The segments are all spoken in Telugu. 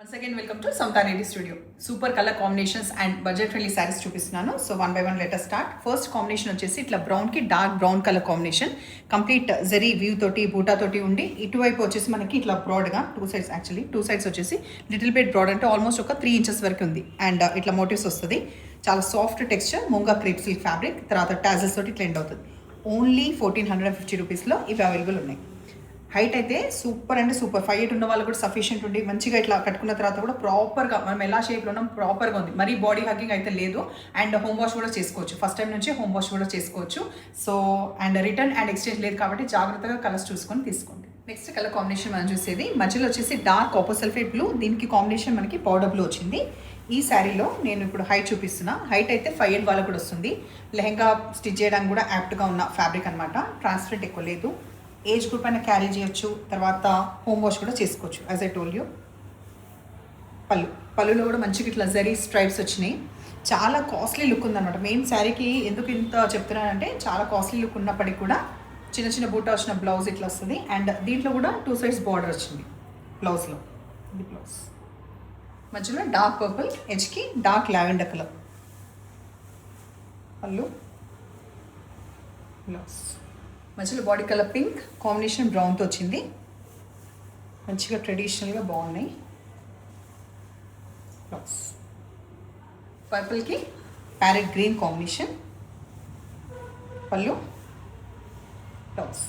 Once again, welcome to Samta Reddy Studio. Super color combinations and budget friendly sarees చూపిస్తున్నాను. So one by one let us start. First combination వచ్చేసి ఇట్లా బ్రౌన్ కి dark brown colour combination, complete zari view తోటి బూటా తోటి ఉండి ఇటువైపు వచ్చేసి మనకి ఇట్లా బ్రాడ్ గా టూ సైడ్స్ వచ్చేసి లిటిల్ బిట్ బ్రాడ్ అంటే ఆల్మోస్ట్ ఒక 3 ఇంచెస్ వరకు ఉంది. అండ్ ఇట్లా మోటివ్స్ వస్తుంది. చాలా soft texture, munga crepe silk fabric, తర్వాత టాజల్స్ తోటి ఇట్లా ఎండ్ అవుతుంది. ఓన్లీ 1450 రూపీస్లో ఇవి అవైలబుల్ ఉన్నాయి. హైట్ అయితే సూపర్ అండ్ సూపర్ 5'8" ఉన్న వాళ్ళు కూడా సఫిషియెంట్ ఉండి మంచిగా ఇట్లా కట్టుకున్న తర్వాత కూడా ప్రాపర్గా మనం ఎలా షేప్లో ఉన్నాం ప్రాపర్గా ఉంది. మరీ బాడీ హగ్గింగ్ అయితే లేదు. అండ్ హోమ్ వాష్ కూడా చేసుకోవచ్చు, ఫస్ట్ టైం నుంచి హోమ్ వాష్ కూడా చేసుకోవచ్చు. So and return and exchange లేదు కాబట్టి జాగ్రత్తగా కలర్స్ చూసుకొని తీసుకోండి. నెక్స్ట్ కలర్ కాంబినేషన్ మనం చూసేది మధ్యలో వచ్చేసి డార్క్ కాపర్ సల్ఫేట్ బ్లూ, దీనికి కాంబినేషన్ మనకి పౌడర్ బ్లూ వచ్చింది. ఈ శారీలో నేను ఇప్పుడు హైట్ చూపిస్తున్నా. హైట్ అయితే 5'8" వాళ్ళకు కూడా వస్తుంది. లెహంగా స్టిచ్ చేయడానికి కూడా యాప్ట్గా ఉన్న ఫ్యాబ్రిక్ అనమాట. ట్రాన్స్పరెంట్ ఎక్కువ లేదు. ఏజ్ గ్రూప్ అయినా క్యారీ చేయొచ్చు, తర్వాత హోమ్ వాష్ కూడా చేసుకోవచ్చు. As I told you. పళ్ళులో కూడా మంచిగా ఇట్లా జరీ స్ట్రైప్స్ వచ్చినాయి. చాలా కాస్ట్లీ లుక్ ఉందన్నమాట. మెయిన్ శారీకి ఎందుకు ఇంత చెప్తున్నానంటే చాలా కాస్ట్లీ లుక్ ఉన్నప్పటికీ కూడా చిన్న చిన్న బూటా వచ్చిన బ్లౌజ్ ఇట్లా వస్తుంది. అండ్ దీంట్లో కూడా 2 sides బార్డర్ వచ్చింది బ్లౌజ్లో. ఇది బ్లౌజ్ మధ్యలో డార్క్ పర్పుల్, ఎడ్జ్కి డార్క్ లావెండర్ కలర్. పళ్ళు, బ్లౌజ్ మధ్యలో బాడీ కలర్ పింక్ కాంబినేషన్ బ్రౌన్తో వచ్చింది. మంచిగా ట్రెడిషనల్గా బాగున్నాయి. బ్లౌజ్ పర్పుల్కి ప్యారెట్ గ్రీన్ కాంబినేషన్. పళ్ళు, బ్లౌజ్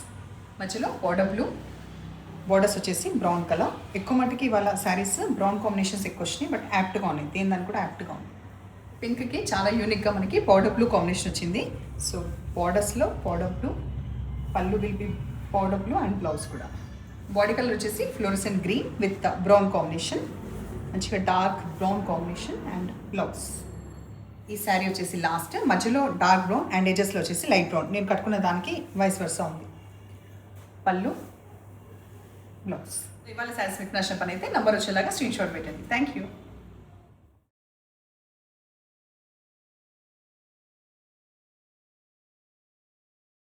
మధ్యలో బార్డర్ బ్లూ, బార్డర్స్ వచ్చేసి బ్రౌన్ కలర్. ఎక్కువ మటుకి వాళ్ళ శారీస్ బ్రౌన్ కాంబినేషన్స్ ఎక్కువ వచ్చినాయి, బట్ యాప్ట్గా ఉన్నాయి. దేని కూడా యాప్ట్గా ఉంది. పింక్కి చాలా యూనిక్గా మనకి పౌడర్ బ్లూ కాంబినేషన్ వచ్చింది. సో బార్డర్స్లో పౌడర్ బ్లూ, పళ్ళు will be powder blue and blouse కూడా. బాడీ కలర్ వచ్చేసి fluorescent green with brown combination, మంచిగా dark brown combination and blouse. ఈ శారీ వచ్చేసి లాస్ట్ మధ్యలో డార్క్ బ్రౌన్ అండ్ ఎజెస్లో వచ్చేసి లైట్ బ్రౌన్. నేను కట్టుకున్న దానికి వైస్ వర్సా ఉంది. పళ్ళు, బ్లౌజ్. ఇవాళ శారీస్ మీకు నచ్చిన పని అయితే నంబర్ వచ్చేలాగా స్క్రీన్ షాట్ పెట్టండి. Thank you.